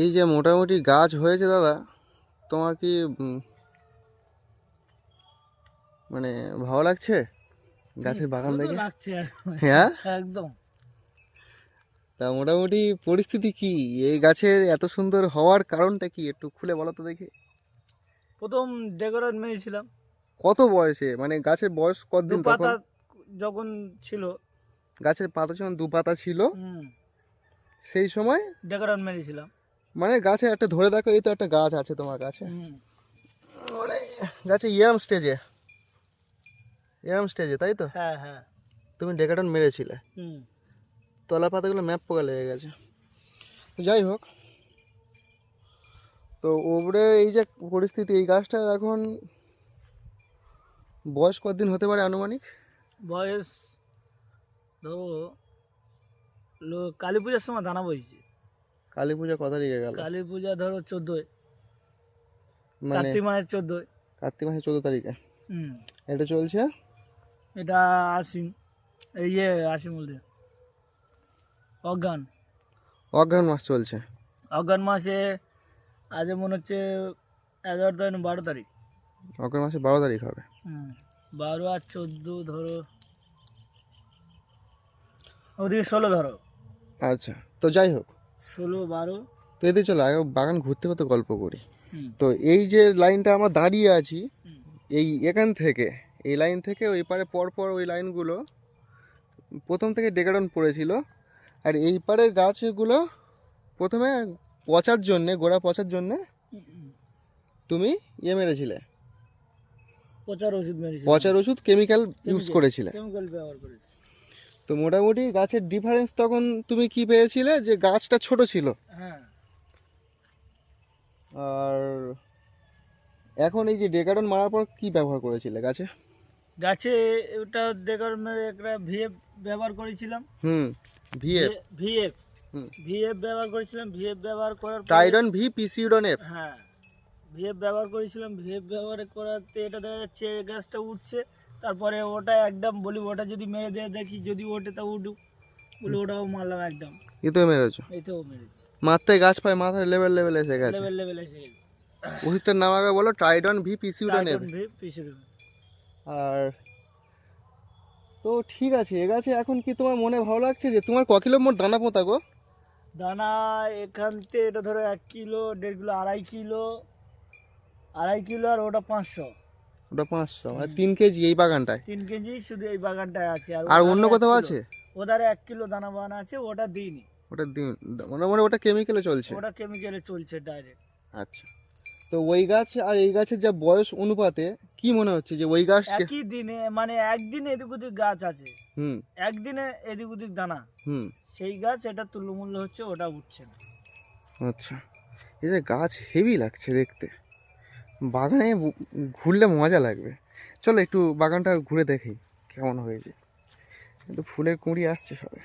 এই যে মোটামুটি গাছ হয়েছে দাদা, তোমার কি মানে ভালো লাগছে গাছের বাগান দেখে? লাগছে হ্যাঁ একদম। তা মোটামুটি পরিস্থিতি কি, এই গাছের এত সুন্দর হওয়ার কারণটা কি একটু খুলে বলো তো দেখি। প্রথম ডেকোরেট মেরেছিলাম। কত বয়সে, মানে গাছের বয়স কতদিন তখন? পাতা যখন ছিল, গাছের পাতা যখন 2 পাতা ছিল সেই সময় ডেকোরেট মেরেছিলাম। মানে গাছে একটা ধরে দেখো, এই তো একটা গাছ আছে তোমার কাছে, মানে গাছে এরম স্টেজে তাই তো? হ্যাঁ হ্যাঁ। তুমি ডেকাটন মেরেছিলে, তলা পাতাগুলো ম্যাপ পোকা লেগে গেছে। যাই হোক, তো ওপরে এই যে পরিস্থিতি, এই গাছটার এখন বয়স কতদিন হতে পারে আনুমানিক? বয়স ধরো কালী পূজার সময় দানা বইছে। কালী পূজা কত তারিখে গেল? কালী পূজা ধরো 14, মানে কার্তিক মাসের 14। কার্তিক মাসের 14 তারিখে এটা চলছে। এটা আশ্বিন, আশ্বিন বলতে অঘ্রাণ মাস চলছে। অঘ্রাণ মাসে আজ মনে হচ্ছে 11 তারিখ 12 তারিখ। অঘ্রাণ মাসে 12 তারিখ হবে। 12 আর 14 ধরো, ওদিকে 16 ধরো। আচ্ছা, তো যাই হোক 16 12। তো এদের চলো আগে বাগান ঘুরতে ঘুরতে গল্প করি। তো এই যে লাইনটা আমরা দাঁড়িয়ে আছি, এখান থেকে এই লাইন থেকে ওই পারে পরপর ওই লাইনগুলো প্রথম থেকে ডেকাডন পড়েছিল। আর এই পারের গাছগুলো প্রথমে পচার জন্যে, গোড়া পচার জন্যে তুমি মেরেছিলে, পচার ওষুধ কেমিক্যাল ইউজ করেছিলে। তো মোটামুটি গাছের ডিফারেন্স তখন তুমি কি পেয়েছিলে, যে গাছটা ছোট ছিল। হ্যাঁ। আর এখন এই যে ডেকাডন মারার পর কি ব্যবহার করেছিলে গাছে? ওটা ডেকাডন মেরে একটা ভিএফ ব্যবহার করেছিলাম। ভিএফ ব্যবহার করেছিলাম। ভিএফ ব্যবহার করার পর টাইডন ভি পিসিউডন এফ। হ্যাঁ, ভিএফ ব্যবহার করেছিলাম। ভিএফ ব্যবহার করাতে এটা দেখা যাচ্ছে গাছটা উঠছে। তারপরে ওটা একদম বলি ওটা যদি মেরে দিয়ে দেখি যদি ওঠে তা উঠুক বলে ওটাও মারলাম একদম। এতেও মেরেছো? এতেও মেরেছি। মারতে গাছ পায় মাথার লেভেল এসে গেছে। লেভেল এসে গেছে। ওষুধটার নাম আগে বলো। টাইডন ভি পিসিউডন এফ। আর তো ঠিক আছে, এ গাছে এখন কি তোমার মনে ভালো লাগছে? যে তোমার ক কিলো মোট দানা পোঁতা গো? দানা এখান থেকে এটা ধরো 1 কিলো 1.5 কিলো 2.5 কিলো আর ওটা 500। ওটা 500 মানে 3 কেজি এই বাগানটায়? 3 কেজি শুধু এই বাগানটায় আছে। আর অন্য কোথাও আছে? ওধারে 1 কিলো দানা বানা আছে, ওটা দিইনি। ওটা দিন মানে ওটা কেমিক্যালে চলছে? ওটা কেমিক্যালে চলছে ডাইরেক্ট। আচ্ছা, তো ওই গাছ আর এই গাছের যা বয়স অনুপাতে কি মনে হচ্ছে যে ওই গাছ একই দিনে, মানে একদিনে এদিক ওদিক গাছ আছে, একদিনে এদিক ওদিক দানা, সেই গাছ এটা তুলমূল্য হচ্ছে, ওটা উঠছে না। আচ্ছা, এই যে গাছ হেভি লাগছে দেখতে, বাগানে ঘুরলে মজা লাগবে। চলো একটু বাগানটা ঘুরে দেখি কেমন হয়েছে। কিন্তু ফুলের কুঁড়ি আসছে সবে।